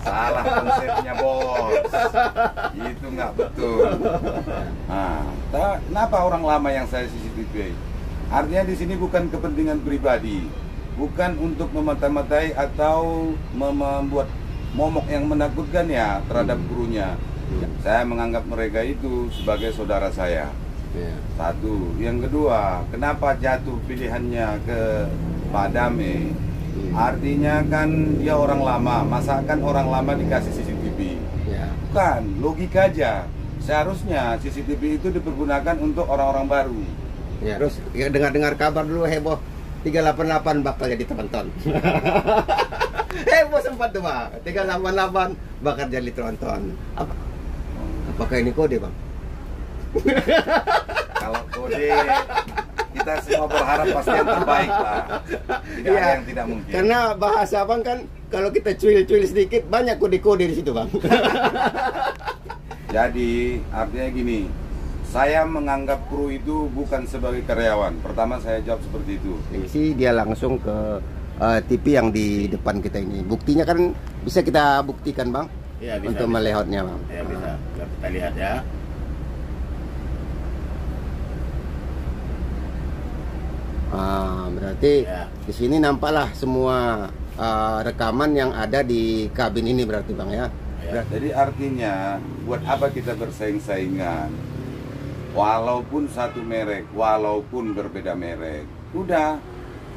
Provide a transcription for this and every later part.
Salah konsepnya bos, itu nggak betul. Nah, kenapa orang lama yang saya CCTV? Artinya di sini bukan kepentingan pribadi, bukan untuk memata-matai atau membuat momok yang menakutkan ya terhadap gurunya. Saya menganggap mereka itu sebagai saudara saya. Satu, yang kedua, kenapa jatuh pilihannya ke Pak Dame? Artinya kan dia orang lama, masakan orang lama dikasih CCTV. Bukan, logika aja. Seharusnya CCTV itu dipergunakan untuk orang-orang baru. Terus ya, dengar-dengar kabar dulu heboh 388 bakal jadi tonton. Heboh sempat tuh Bang, 388 bakal jadi tonton. Apakah ini kode Bang? Kalau kode kita semua berharap pasti yang terbaik lah. Tidak ada yang tidak mungkin. Karena bahasa Bang kan kalau kita cuil-cuil sedikit banyak kode-kode di situ Bang. Jadi artinya gini, saya menganggap kru itu bukan sebagai karyawan. Pertama saya jawab seperti itu. Ini sih dia langsung ke TV yang di depan kita ini. Buktinya kan bisa kita buktikan Bang. Ya, bisa, untuk melihatnya Bang. Ya bisa, kita lihat ya. Berarti Ya. di sini nampaklah semua rekaman yang ada di kabin ini berarti Bang ya. Jadi artinya buat apa kita bersaing-saingan? Walaupun satu merek, walaupun berbeda merek, udah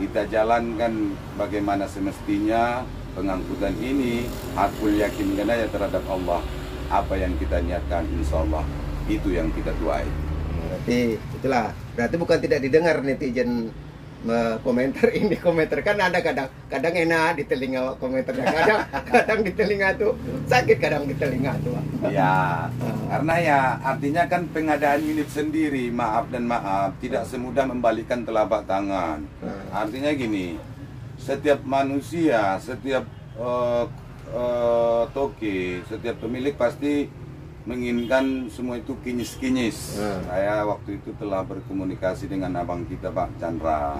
kita jalankan bagaimana semestinya pengangkutan ini. Hakul yakinkan aja terhadap Allah. Apa yang kita niatkan, insya Allah itu yang kita tuai. Berarti itulah, berarti bukan tidak didengar netizen komentar ini, komentar kan ada kadang enak di telinga komentarnya, kadang di telinga tuh sakit, kadang di telinga tuh. Ya, karena ya artinya kan pengadaan unit sendiri, maaf dan maaf, tidak semudah membalikkan telapak tangan. Artinya gini, setiap manusia, setiap toke, setiap pemilik pasti menginginkan semua itu kinyis-kinyis. Saya waktu itu telah berkomunikasi dengan abang kita Pak Chandra.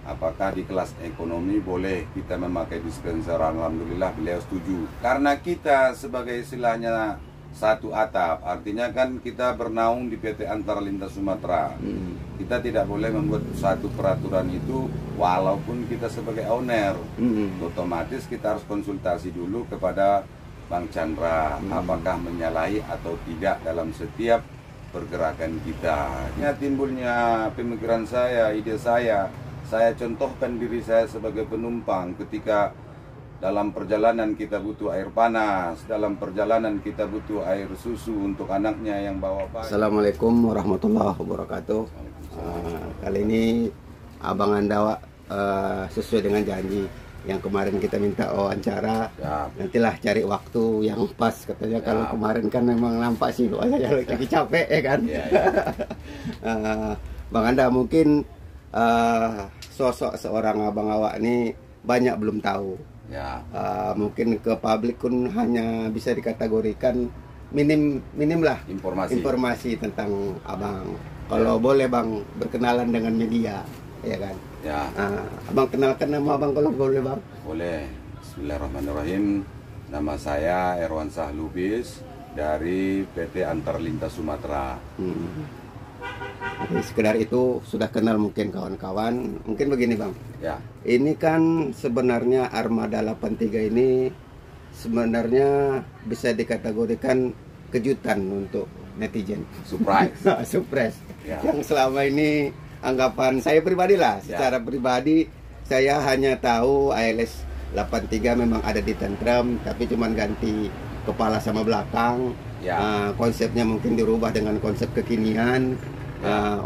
Apakah di kelas ekonomi boleh kita memakai dispenser? Alhamdulillah beliau setuju. Karena kita sebagai istilahnya satu atap, artinya kan kita bernaung di PT Antar Lintas Sumatera. Kita tidak boleh membuat satu peraturan itu walaupun kita sebagai owner. Otomatis kita harus konsultasi dulu kepada Bang Chandra, apakah menyalahi atau tidak dalam setiap pergerakan kita. Ini timbulnya pemikiran saya, ide saya contohkan diri saya sebagai penumpang ketika dalam perjalanan kita butuh air panas, dalam perjalanan kita butuh air susu untuk anaknya yang bawa bayi. Assalamualaikum warahmatullahi wabarakatuh. Kali ini Abang Anda sesuai dengan janji yang kemarin kita minta wawancara. Nantilah cari waktu yang pas katanya. Kalau kemarin kan memang nampak sih doanya lagi capek ya kan. Bang Anda mungkin sosok seorang abang awak ini banyak belum tahu. Mungkin ke publik pun hanya bisa dikategorikan minim lah informasi tentang abang. Kalau boleh Bang berkenalan dengan media, ya kan? Abang kenalkan nama abang kalau boleh Bang. Boleh. Bismillahirrahmanirrahim. Nama saya Erwansyah Lubis dari PT Antar Lintas Sumatera. Jadi sekedar itu sudah kenal mungkin kawan-kawan. Mungkin begini Bang. Ini kan sebenarnya Armada 83 ini sebenarnya bisa dikategorikan kejutan untuk netizen. Surprise. Surprise. Yang selama ini anggapan saya pribadi lah, secara pribadi saya hanya tahu ALS 83 memang ada di Tentrem, tapi cuman ganti kepala sama belakang. Konsepnya mungkin dirubah dengan konsep kekinian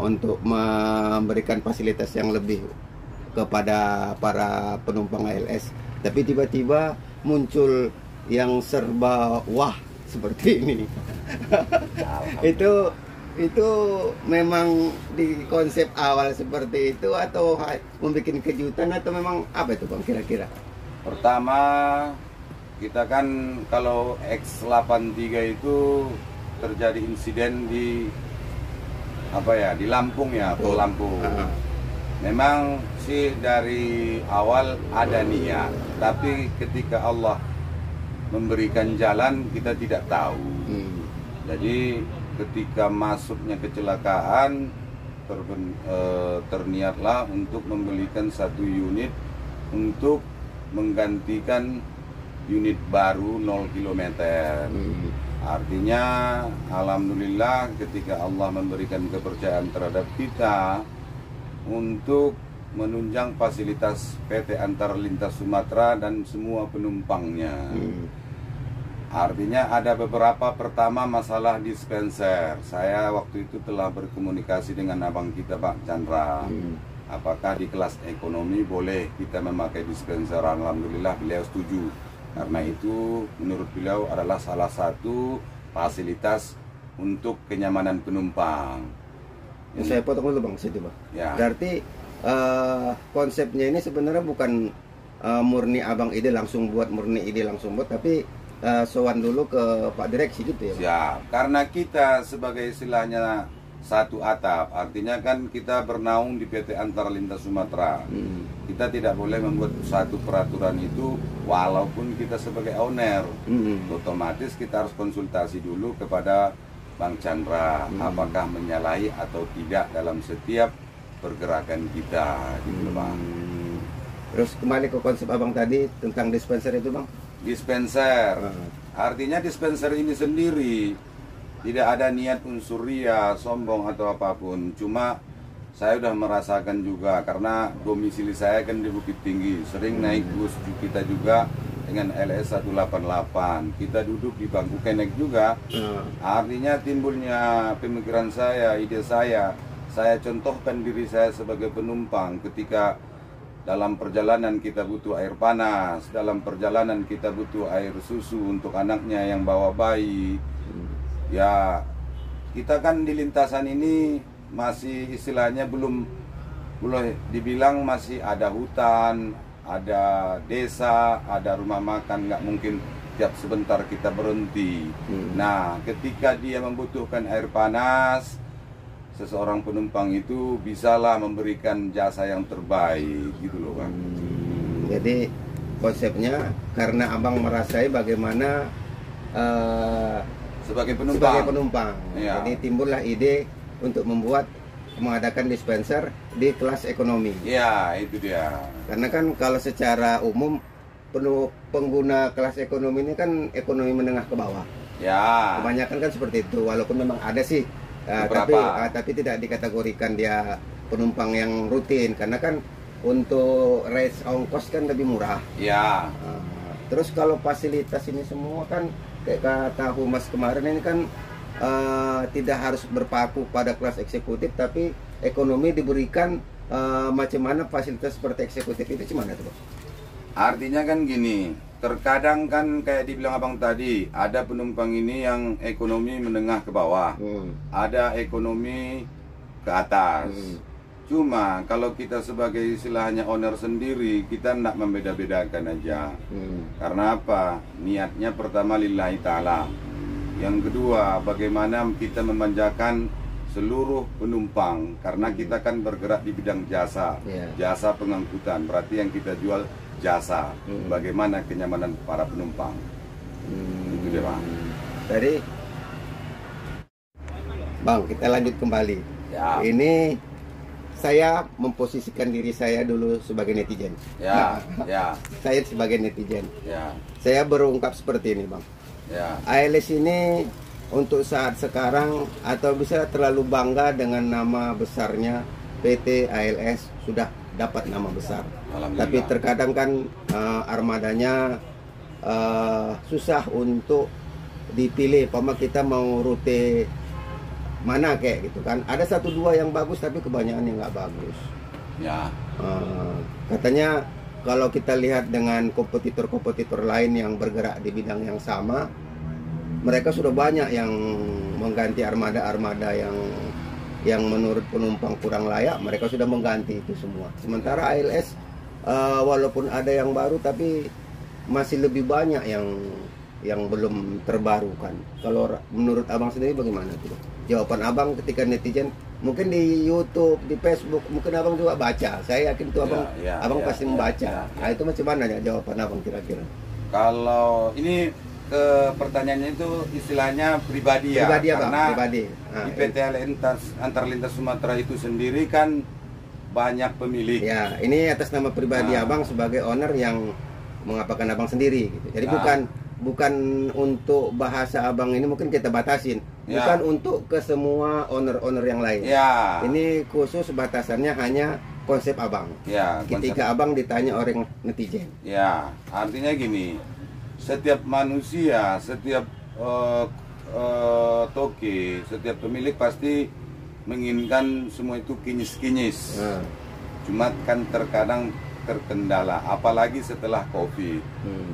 untuk memberikan fasilitas yang lebih kepada para penumpang ALS. Tapi tiba-tiba muncul yang serba wah seperti ini. Itu memang di konsep awal seperti itu atau membuat kejutan atau memang apa itu Bang kira-kira? Pertama, kita kan kalau X83 itu terjadi insiden di di Lampung ya, Tol Lampung. Memang sih dari awal ada niat Tapi ketika Allah memberikan jalan, kita tidak tahu. Jadi ketika masuknya kecelakaan, terniatlah untuk membelikan satu unit untuk menggantikan unit baru 0 km. Artinya alhamdulillah ketika Allah memberikan kepercayaan terhadap kita untuk menunjang fasilitas PT Antar Lintas Sumatera dan semua penumpangnya. Artinya ada beberapa, pertama masalah dispenser. Saya waktu itu telah berkomunikasi dengan abang kita Pak Chandra. Apakah di kelas ekonomi boleh kita memakai dispenser? Alhamdulillah beliau setuju. Karena itu menurut beliau adalah salah satu fasilitas untuk kenyamanan penumpang. Saya potong dulu Bang, situ Bang. Ya. Berarti konsepnya ini sebenarnya bukan murni abang ide langsung buat, tapi sowan dulu ke Pak Direksi gitu ya Bang? Siap. Karena kita sebagai istilahnya satu atap, artinya kan kita bernaung di PT Antar Lintas Sumatera. Kita tidak boleh membuat satu peraturan itu walaupun kita sebagai owner. Otomatis kita harus konsultasi dulu kepada Bang Chandra, apakah menyalahi atau tidak dalam setiap pergerakan kita, gitu Bang. Terus kembali ke konsep abang tadi tentang dispenser itu Bang? Dispenser, artinya dispenser ini sendiri tidak ada niat unsur ria, sombong atau apapun. Cuma saya sudah merasakan juga karena domisili saya kan di Bukit Tinggi, sering naik bus kita juga dengan LS 188. Kita duduk di bangku kenek juga. Artinya timbulnya pemikiran saya, ide saya contohkan diri saya sebagai penumpang ketika dalam perjalanan kita butuh air panas, dalam perjalanan kita butuh air susu untuk anaknya yang bawa bayi. Ya, kita kan di lintasan ini masih istilahnya belum dibilang masih ada hutan, ada desa, ada rumah makan, nggak mungkin tiap sebentar kita berhenti. Nah, ketika dia membutuhkan air panas, seseorang penumpang itu bisalah memberikan jasa yang terbaik, gitu loh Bang. Jadi konsepnya karena abang merasai bagaimana sebagai penumpang. Ya. Jadi timbullah ide untuk mengadakan dispenser di kelas ekonomi. Ya, itu dia. Karena kan kalau secara umum pengguna kelas ekonomi ini kan ekonomi menengah ke bawah. Ya. Kebanyakan kan seperti itu. Walaupun memang ada sih, tapi tidak dikategorikan dia penumpang yang rutin. Karena kan untuk rates ongkos kan lebih murah. Ya. Terus kalau fasilitas ini semua kan kayak kata Humas kemarin ini kan tidak harus berpaku pada kelas eksekutif, tapi ekonomi diberikan macam mana fasilitas seperti eksekutif itu gimana tuh Bang? Artinya kan gini, terkadang kan kayak dibilang abang tadi, ada penumpang ini yang ekonomi menengah ke bawah, ada ekonomi ke atas. Cuma kalau kita sebagai istilahnya owner sendiri, kita tidak membeda-bedakan aja. Karena apa? Niatnya pertama lillahi ta'ala. Yang kedua, bagaimana kita memanjakan seluruh penumpang. Karena kita kan bergerak di bidang jasa, jasa pengangkutan. Berarti yang kita jual jasa. Bagaimana kenyamanan para penumpang. Itu dia Bang. Tadi Bang, kita lanjut kembali. Ya. Ini saya memposisikan diri saya dulu sebagai netizen. Ya, ya. Saya sebagai netizen. Ya. Saya berungkap seperti ini, Bang. Ya. ALS ini untuk saat sekarang atau bisa terlalu bangga dengan nama besarnya PT ALS sudah dapat nama besar. Tapi terkadang kan armadanya susah untuk dipilih. Pama kita mau rute mana kayak gitu kan, ada satu dua yang bagus tapi kebanyakan yang nggak bagus ya. Katanya kalau kita lihat dengan kompetitor-kompetitor lain yang bergerak di bidang yang sama, mereka sudah banyak yang mengganti armada-armada yang menurut penumpang kurang layak, mereka sudah mengganti itu semua. Sementara ALS walaupun ada yang baru tapi masih lebih banyak yang belum terbarukan. Kalau menurut abang sendiri bagaimana tuh? Jawaban abang ketika netizen mungkin di YouTube, di Facebook, mungkin abang juga baca. Saya yakin itu abang pasti membaca. Nah itu macam mana ya jawaban abang kira-kira? Kalau ini pertanyaannya itu istilahnya pribadi ya, karena pribadi. Di PT Antar Lintas Sumatera itu sendiri kan banyak pemilik. Ya, ini atas nama pribadi abang sebagai owner yang mengapakan abang sendiri. Gitu. Jadi bukan untuk bahasa abang ini mungkin kita batasin, bukan untuk ke semua owner-owner yang lain. Ini khusus batasannya hanya konsep abang. Ketika abang ditanya orang netizen. Artinya gini, setiap manusia, setiap toke, setiap pemilik pasti menginginkan semua itu kinyis-kinyis. Cuma kan terkadang terkendala, apalagi setelah COVID.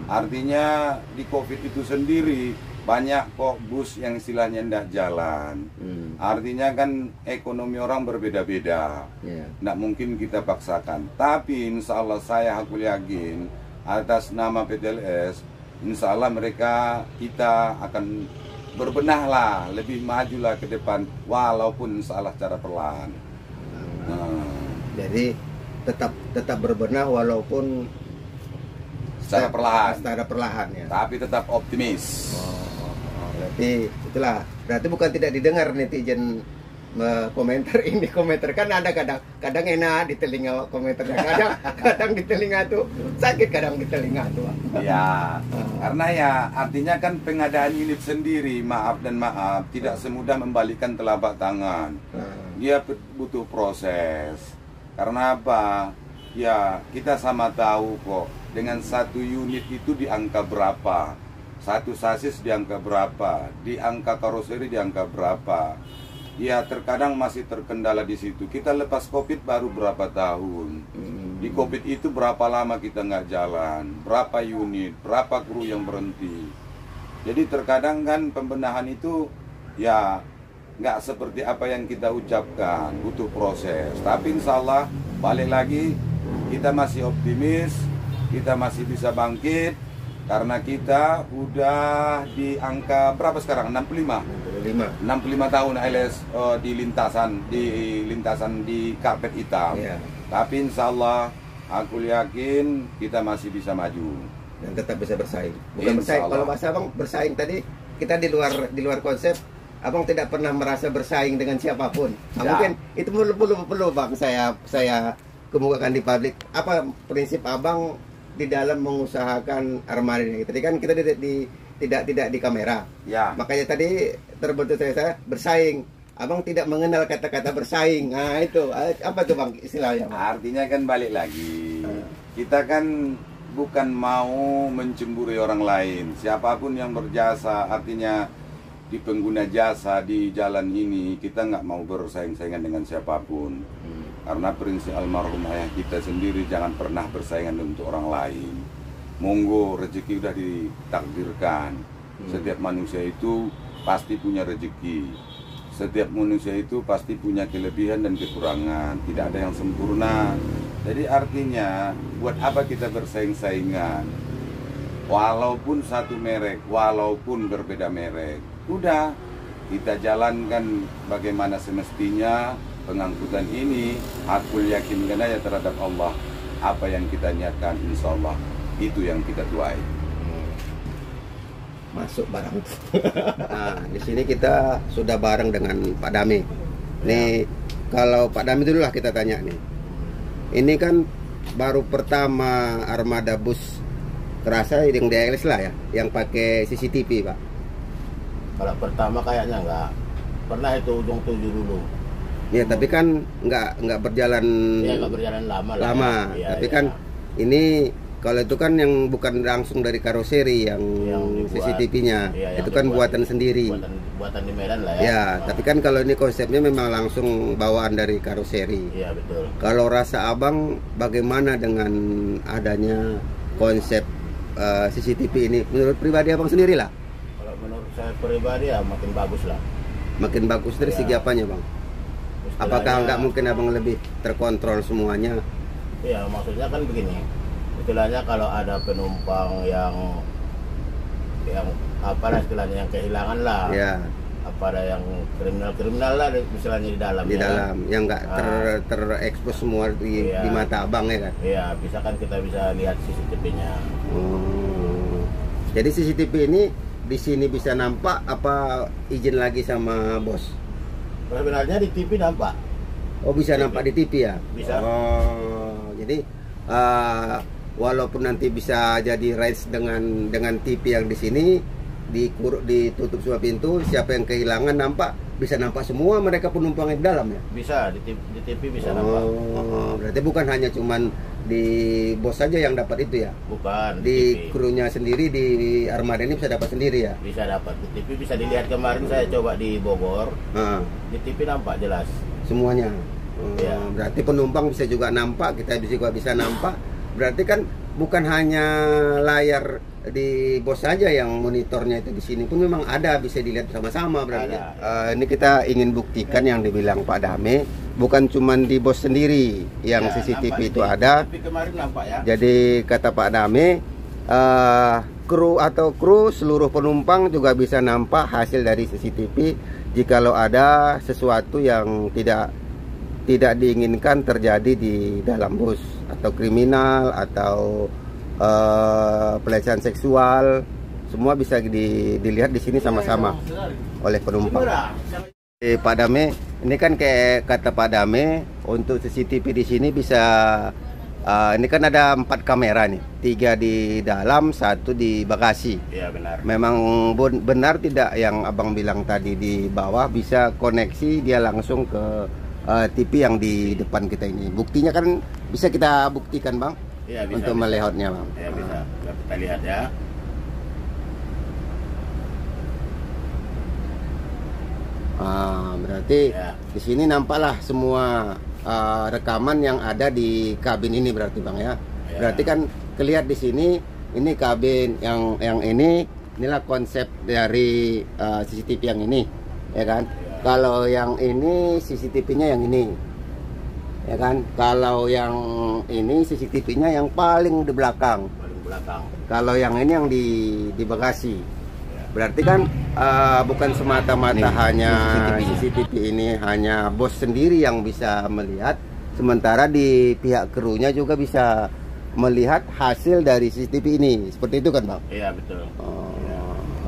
Artinya di COVID itu sendiri banyak kok bus yang istilahnya tidak jalan. Artinya kan ekonomi orang berbeda-beda. Tidak mungkin kita paksakan. Tapi insya Allah saya aku yakin atas nama PTLS, insya Allah kita akan berbenah lah, lebih maju lah ke depan, walaupun insya Allah secara perlahan. Jadi tetap berbenah walaupun secara perlahan ya. Tapi tetap optimis. Berarti bukan tidak didengar netizen komentar ini, komentar kan ada kadang enak di telinga komentarnya, kadang di telinga tuh sakit, kadang di telinga tuh. Karena ya artinya kan pengadaan unit sendiri, maaf tidak semudah membalikkan telapak tangan. Dia butuh proses. Karena apa? Ya kita sama tahu kok, dengan satu unit itu di angka berapa, satu sasis di angka berapa, di angka karoseri di angka berapa. Ya terkadang masih terkendala di situ. Kita lepas COVID baru berapa tahun. Di COVID itu berapa lama kita nggak jalan, berapa unit, berapa kru yang berhenti. Jadi terkadang kan pembenahan itu ya nggak seperti apa yang kita ucapkan, butuh proses. Tapi insya Allah balik lagi, kita masih optimis, kita masih bisa bangkit. Karena kita udah di angka berapa sekarang? 65 tahun ALS di lintasan di karpet hitam. Tapi insya Allah aku yakin kita masih bisa maju dan tetap bisa bersaing. Bukan bersaing, kalau bahasa abang bersaing tadi kita di luar konsep. Abang tidak pernah merasa bersaing dengan siapapun. Mungkin itu perlu bang saya kemukakan di publik. Apa prinsip abang di dalam mengusahakan armada ini? Tadi kan kita tidak di kamera. Makanya tadi terbentuk saya bersaing. Abang tidak mengenal kata-kata bersaing. Nah itu apa tuh bang istilahnya? Artinya kan balik lagi. Kita kan bukan mau mencemburi orang lain. Siapapun yang berjasa, artinya di pengguna jasa di jalan ini, kita nggak mau bersaing-saingan dengan siapapun. Karena prinsip almarhum ayah kita sendiri, jangan pernah bersaingan untuk orang lain. Monggo, rezeki udah ditakdirkan. Setiap manusia itu pasti punya rezeki. Setiap manusia itu pasti punya kelebihan dan kekurangan. Tidak ada yang sempurna. Jadi artinya, buat apa kita bersaing-saingan? Walaupun satu merek, walaupun berbeda merek, udah kita jalankan bagaimana semestinya pengangkutan ini. Aku yakinkan aja terhadap Allah, apa yang kita niatkan insya Allah itu yang kita tuai. Masuk barang. Nah, di sini kita sudah bareng dengan Pak Dami. Nih kalau Pak Dami dulu lah kita tanya nih. Ini kan baru pertama armada bus kerasa yang di ALS lah ya, yang pakai CCTV Pak. Kalau pertama kayaknya enggak. Pernah itu ujung 7 dulu. Ya, tapi kan enggak berjalan. Ya, enggak berjalan lama. Ya, tapi kan ini kalau itu kan yang bukan langsung dari karoseri yang CCTV-nya. Itu kan buatan sendiri. Buatan di Medan lah ya. Ya, tapi kan kalau ini konsepnya memang langsung bawaan dari karoseri. Iya, betul. Kalau rasa Abang bagaimana dengan adanya konsep CCTV ini menurut pribadi Abang sendiri lah? Menurut saya pribadi ya makin bagus lah. Makin bagus dari segi apanya Bang? Apakah nggak mungkin Abang lebih terkontrol semuanya? Iya, maksudnya kan begini. Istilahnya kalau ada penumpang yang apa lah istilahnya, yang kehilangan lah. Ya. apa ada yang kriminal lah misalnya di dalam. Di dalam yang nggak terekspos semua di mata abang ya kan? Iya, bisa kan kita bisa lihat CCTV-nya. Jadi CCTV ini di sini bisa nampak apa izin lagi sama bos? Sebenarnya di TV nampak. Oh bisa nampak di TV ya? Bisa. Oh jadi walaupun nanti bisa jadi race dengan TV yang di sini ditutup semua pintu, siapa yang kehilangan nampak bisa nampak semua mereka penumpang yang di dalam ya? Bisa di TV bisa nampak. Berarti bukan hanya cuman di bos saja yang dapat itu ya? Bukan. Di krunya sendiri di armada ini bisa dapat sendiri ya? Bisa dapat di TV, bisa dilihat kemarin saya coba di Bogor. Di TV nampak jelas. Semuanya. Ya. Berarti penumpang bisa juga nampak, kita juga bisa nampak. Berarti kan bukan hanya layar di bos saja yang monitornya itu, di sini pun memang ada, bisa dilihat sama-sama berarti. Ini kita ingin buktikan yang dibilang Pak Dame, bukan cuma di bos sendiri yang CCTV itu ada. Kemarin nampak ya. Jadi kata Pak Dame, kru seluruh penumpang juga bisa nampak hasil dari CCTV jikalau ada sesuatu yang tidak diinginkan terjadi di dalam bus, atau kriminal atau pelecehan seksual, semua bisa dilihat di sini sama-sama oleh penumpang. Pak Dame, ini kan kayak kata Pak Dame, untuk CCTV di sini bisa ini kan ada 4 kamera nih, 3 di dalam, 1 di bagasi. Iya benar. Memang benar tidak yang abang bilang tadi di bawah bisa koneksi dia langsung ke TV yang di depan kita ini. Buktinya kan bisa kita buktikan bang. Ya, bisa, untuk melihatnya bang. Ya bisa, kita lihat ya. Berarti di sini nampaklah semua rekaman yang ada di kabin ini berarti bang ya. Berarti kan kelihatan di sini ini kabin yang inilah konsep dari CCTV yang ini, ya kan? Kalau yang ini CCTV-nya yang ini, ya kan? Kalau yang ini CCTV-nya yang paling di belakang. Kalau yang ini yang di bagasi. Berarti kan bukan semata-mata hanya CCTV ini hanya bos sendiri yang bisa melihat, sementara di pihak krunya juga bisa melihat hasil dari CCTV ini. Seperti itu kan bang? Iya betul.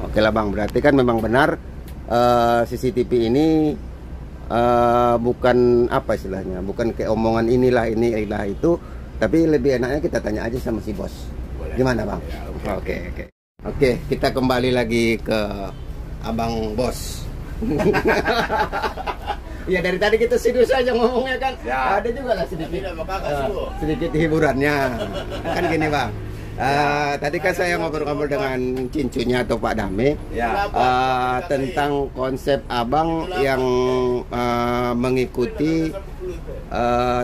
Oke lah bang, berarti kan memang benar CCTV ini bukan apa istilahnya, bukan kayak omongan inilah itu, tapi lebih enaknya kita tanya aja sama si bos. Boleh. Gimana bang? Ya, Oke, kita kembali lagi ke abang bos. Ya dari tadi kita serius aja ngomongnya kan. Ya. Ada juga lah sedikit hiburannya. Kan gini bang. Tadi kan saya ngobrol-ngobrol dengan cincunya atau Pak Dame tentang konsep abang yang mengikuti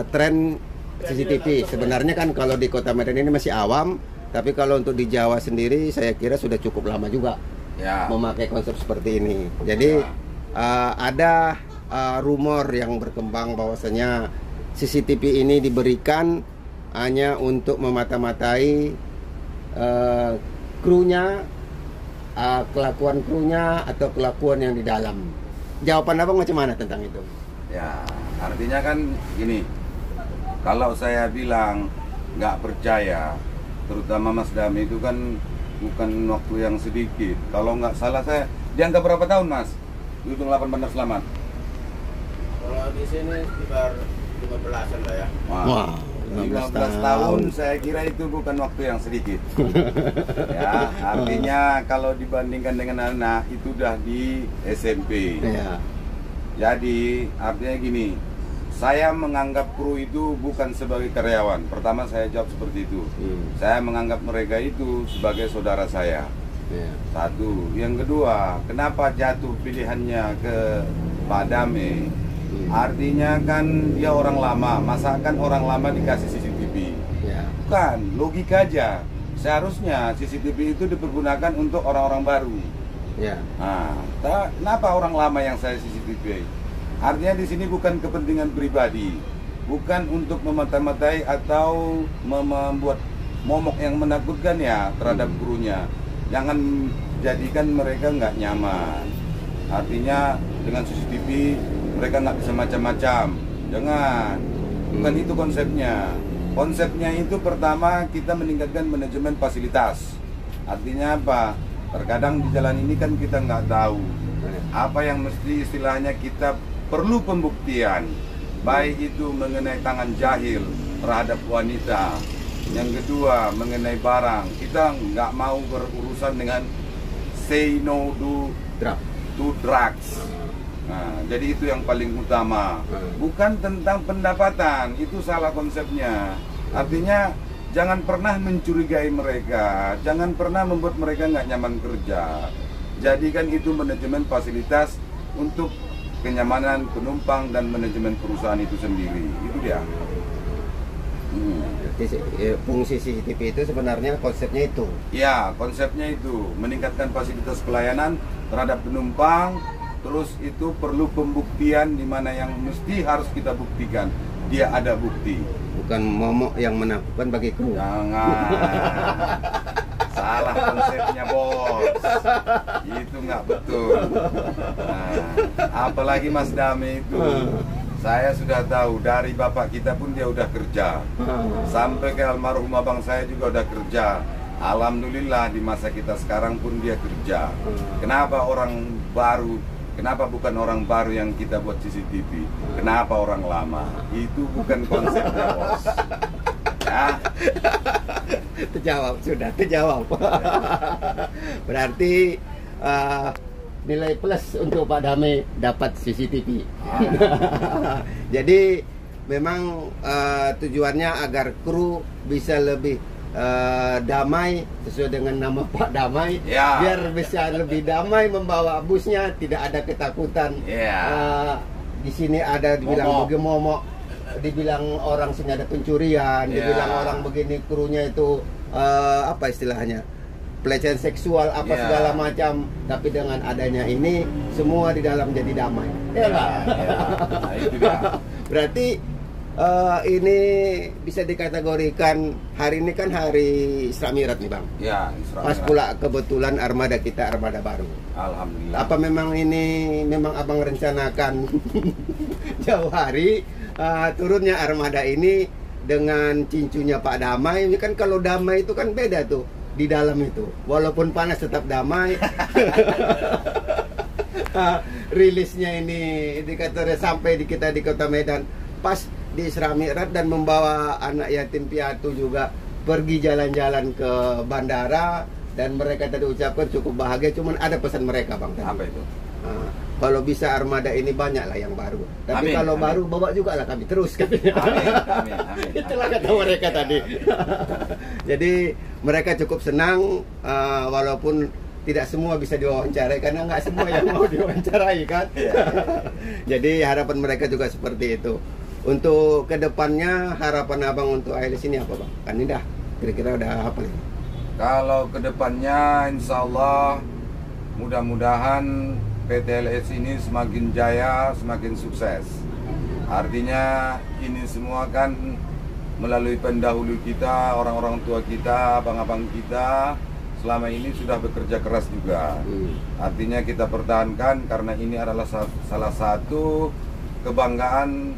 tren CCTV. Sebenarnya kan kalau di Kota Medan ini masih awam, tapi kalau untuk di Jawa sendiri saya kira sudah cukup lama juga memakai konsep seperti ini. Jadi ada rumor yang berkembang bahwasanya CCTV ini diberikan hanya untuk memata-matai krunya, kelakuan krunya atau kelakuan yang di dalam. Jawaban abang macam mana tentang itu? Ya, artinya kan gini, kalau saya bilang nggak percaya, terutama Mas Dame itu kan bukan waktu yang sedikit. Kalau nggak salah saya dianggap berapa tahun Mas? Di Ujung 8 Bandar Selamat. Kalau di sini sekitar 15-an lah ya. Wah. 15 tahun saya kira itu bukan waktu yang sedikit. Ya, artinya kalau dibandingkan dengan anak itu udah di SMP. Ya. Jadi artinya gini, saya menganggap kru itu bukan sebagai karyawan. Pertama saya jawab seperti itu. Saya menganggap mereka itu sebagai saudara saya. Satu. Yang kedua, kenapa jatuh pilihannya ke Pak Dame? Artinya kan dia orang lama, masakan orang lama dikasih CCTV. Bukan, logika aja. Seharusnya CCTV itu dipergunakan untuk orang-orang baru. Nah, kenapa orang lama yang saya CCTV? Artinya di sini bukan kepentingan pribadi, bukan untuk memata-matai atau membuat momok yang menakutkan ya terhadap krunya. Jangan jadikan mereka nggak nyaman. Artinya dengan CCTV mereka nggak bisa macam-macam. Jangan. Bukan itu konsepnya. Konsepnya itu pertama kita meningkatkan manajemen fasilitas. Artinya apa? Terkadang di jalan ini kan kita nggak tahu apa yang mesti istilahnya kita perlu pembuktian. Baik itu mengenai tangan jahil terhadap wanita. Yang kedua mengenai barang. Kita nggak mau berurusan dengan say no to drugs. Nah, jadi itu yang paling utama. Bukan tentang pendapatan, itu salah konsepnya. Artinya jangan pernah mencurigai mereka, jangan pernah membuat mereka nggak nyaman kerja. Jadikan itu manajemen fasilitas untuk kenyamanan penumpang dan manajemen perusahaan itu sendiri. Itu dia. Fungsi CCTV itu sebenarnya konsepnya itu. Ya, konsepnya itu meningkatkan fasilitas pelayanan terhadap penumpang. Terus itu perlu pembuktian di mana yang mesti harus kita buktikan. Dia ada bukti. Bukan momok yang menakutkan bagi kru. Jangan. Salah konsepnya, bos. Itu nggak betul. Nah, apalagi Mas Dame itu. Saya sudah tahu dari bapak kita pun dia udah kerja. Sampai ke almarhum abang saya juga udah kerja. Alhamdulillah di masa kita sekarang pun dia kerja. Kenapa orang baru? Kenapa bukan orang baru yang kita buat CCTV? Kenapa orang lama? Itu bukan konsepnya, bos. Ya. Terjawab, sudah terjawab. Berarti nilai plus untuk Pak Dame dapat CCTV. Jadi memang tujuannya agar kru bisa lebih damai sesuai dengan nama Pak Damai, biar bisa lebih damai membawa busnya, tidak ada ketakutan. Di sini ada dibilang momok, dibilang orang sini ada pencurian, dibilang orang begini krunya itu apa istilahnya, pelecehan seksual apa segala macam. Tapi dengan adanya ini semua di dalam jadi damai. Berarti ini bisa dikategorikan hari ini kan hari Isra Mi'raj nih Bang. Ya, Isra Pas pula kebetulan armada kita armada baru. Alhamdulillah. Apa memang ini memang Abang rencanakan jauh hari turunnya armada ini dengan cincunya Pak Damai? Ini kan kalau damai itu kan beda tuh di dalam itu. Walaupun panas tetap damai. Rilisnya ini indikatornya sampai di kita di Kota Medan pas di Isra Mi'raj dan membawa anak yatim piatu juga pergi jalan-jalan ke bandara, dan mereka tadi ucapkan cukup bahagia. Cuman ada pesan mereka Bang tadi. Apa itu? Kalau bisa armada ini banyak lah yang baru. Tapi kalau baru bawa juga lah kami terus katanya. Amin. Itulah kata mereka tadi. Jadi mereka cukup senang walaupun tidak semua bisa diwawancarai karena nggak semua yang mau diwawancarai kan. Jadi harapan mereka juga seperti itu. Untuk kedepannya harapan Abang untuk ALS ini apa Bang? Kan ini dah kira-kira udah apa nih? Kalau kedepannya insya Allah mudah-mudahan PT LS ini semakin jaya, semakin sukses. Artinya ini semua kan melalui pendahulu kita, orang-orang tua kita, abang-abang kita selama ini sudah bekerja keras juga. Artinya kita pertahankan karena ini adalah salah satu kebanggaan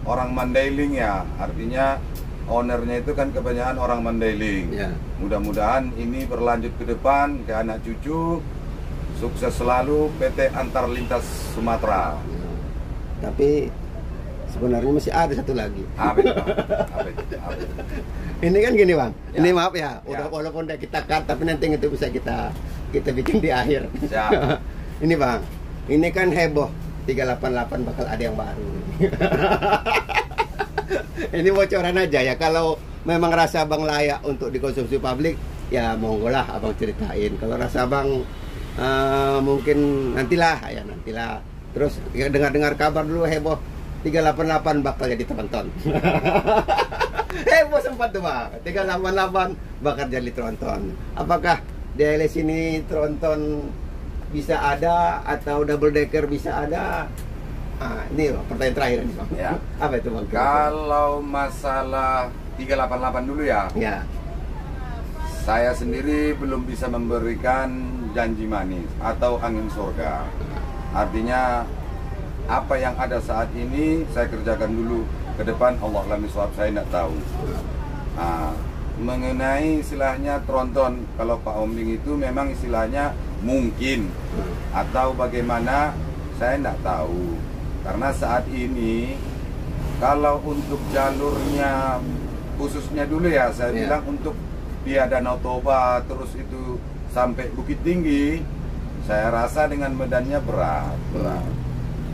orang Mandailing ya. Artinya ownernya itu kan kebanyakan orang Mandailing. Mudah-mudahan ini berlanjut ke depan ke anak cucu. Sukses selalu PT Antar Lintas Sumatera. Tapi sebenarnya masih ada satu lagi. Apa itu? Ini kan gini Bang. Ini maaf ya, walaupun udah kita cut tapi nanti itu bisa kita bikin di akhir. Ini Bang. Ini kan heboh 388 bakal ada yang baru. Ini bocoran aja ya. Kalau memang rasa Abang layak untuk dikonsumsi publik, ya monggo lah Abang ceritain. Kalau rasa Abang mungkin nantilah. Terus ya, dengar kabar dulu heboh 388 bakal jadi tronton. Heboh sempat tuh Bang. 388 bakal jadi tronton. Apakah di ALS ini tronton bisa ada atau double decker bisa ada? Ini pertanyaan terakhir nih Bang. Apa itu Bang? Kalau masalah 388 dulu ya. Saya sendiri belum bisa memberikan janji manis atau angin surga. Artinya apa yang ada saat ini saya kerjakan dulu, ke depan Allah alam bisawab, saya tidak tahu. Mengenai istilahnya tronton, kalau Pak Ombing itu memang istilahnya mungkin atau bagaimana, saya tidak tahu. Karena saat ini kalau untuk jalurnya khususnya dulu ya, saya bilang untuk via Danau Toba terus itu sampai Bukit Tinggi, saya rasa dengan medannya berat.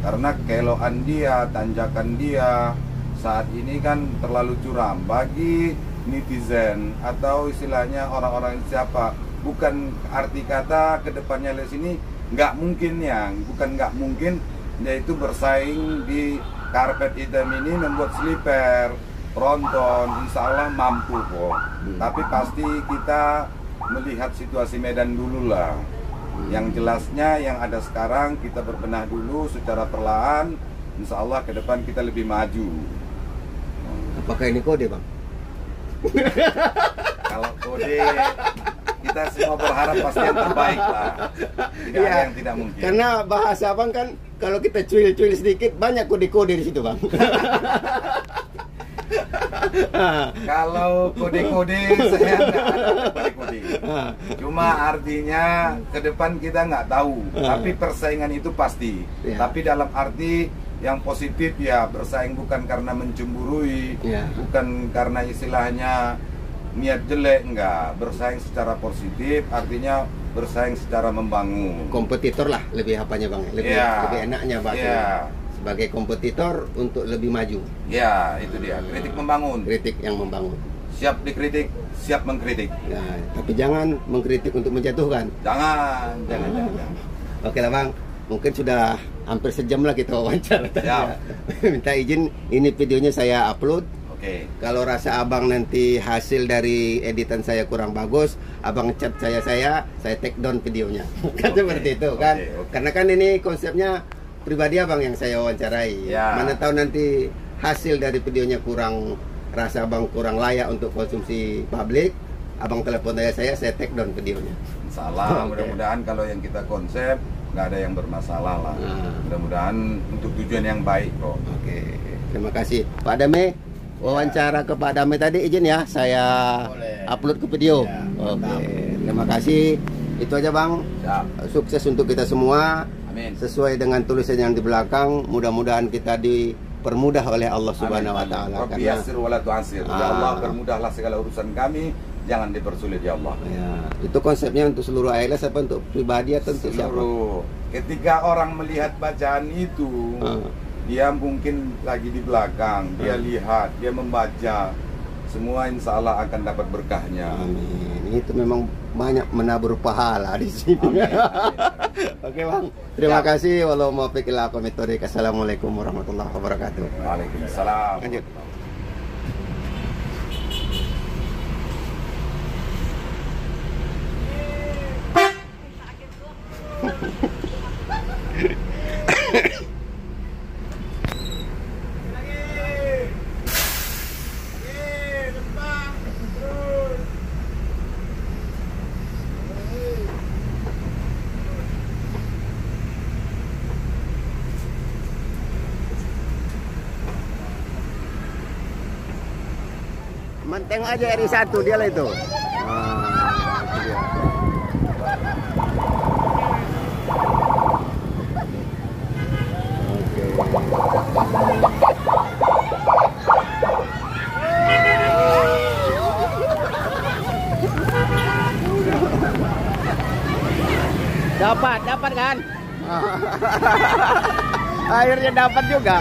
Karena keloan dia, tanjakan dia saat ini kan terlalu curam bagi netizen atau istilahnya orang-orang siapa. Bukan arti kata kedepannya di sini nggak mungkin bukan nggak mungkin, yaitu bersaing di karpet hitam ini membuat slipper, tronton, insya Allah mampu kok. Tapi pasti kita melihat situasi medan dulu lah. Yang jelasnya yang ada sekarang kita berbenah dulu secara perlahan, insya Allah ke depan kita lebih maju. Apakah ini kode, Bang? Kalau kode, kita semua berharap pasti yang terbaik lah. Tidak ada yang tidak mungkin. Karena bahasa Bang kan kalau kita cuil-cuil sedikit banyak kode-kode di situ, Bang. Kalau kode-kode saya nggak ada kode-kode. Cuma artinya ke depan kita nggak tahu. Tapi persaingan itu pasti. Tapi dalam arti yang positif ya, bersaing bukan karena mencemburui, bukan karena istilahnya niat jelek, enggak. Bersaing secara positif artinya bersaing secara membangun. Kompetitor lah lebih apanya, Bang? Lebih enaknya, Bang. Sebagai kompetitor untuk lebih maju. Ya, itu dia. Kritik membangun. Kritik yang membangun. Siap dikritik, siap mengkritik. Ya, tapi jangan mengkritik untuk menjatuhkan. Jangan. Oke lah, Bang. Mungkin sudah hampir sejam lah kita wawancara. Ya. Minta izin, ini videonya saya upload. Oke. Kalau rasa Abang nanti hasil dari editan saya kurang bagus, Abang chat saya take down videonya. Kan seperti itu kan. Karena kan ini konsepnya pribadi Abang yang saya wawancarai. Mana tahu nanti hasil dari videonya kurang, rasa Abang kurang layak untuk konsumsi publik, Abang telepon saya take down videonya. Salah, mudah-mudahan kalau yang kita konsep nggak ada yang bermasalah lah. Mudah-mudahan untuk tujuan yang baik kok. Oke, terima kasih Pak Dame. Wawancara ke Pak Dame tadi izin ya saya upload ke video. Oke, terima kasih. Itu aja, Bang. Sukses untuk kita semua. Amin. Sesuai dengan tulisan yang di belakang, mudah-mudahan kita dipermudah oleh Allah Subhanahu wa taala. Rabbi yassir wa la tu'assir. Ya Allah, permudahlah segala urusan kami, jangan dipersulit ya Allah. Ya, itu konsepnya untuk seluruh ALS apa untuk pribadi atau untuk siapa? Ketika orang melihat bacaan itu, dia mungkin lagi di belakang, dia lihat, dia membaca, semua insya Allah akan dapat berkahnya. Amin. Itu memang banyak menabur pahala di sini. Oke, Bang. Terima kasih. Walau mau pikir aku metode. Assalamualaikum warahmatullahi wabarakatuh. Waalaikumsalam. Lanjut. Tengok aja RI1 dia lah itu. Dapat kan? Akhirnya dapat juga.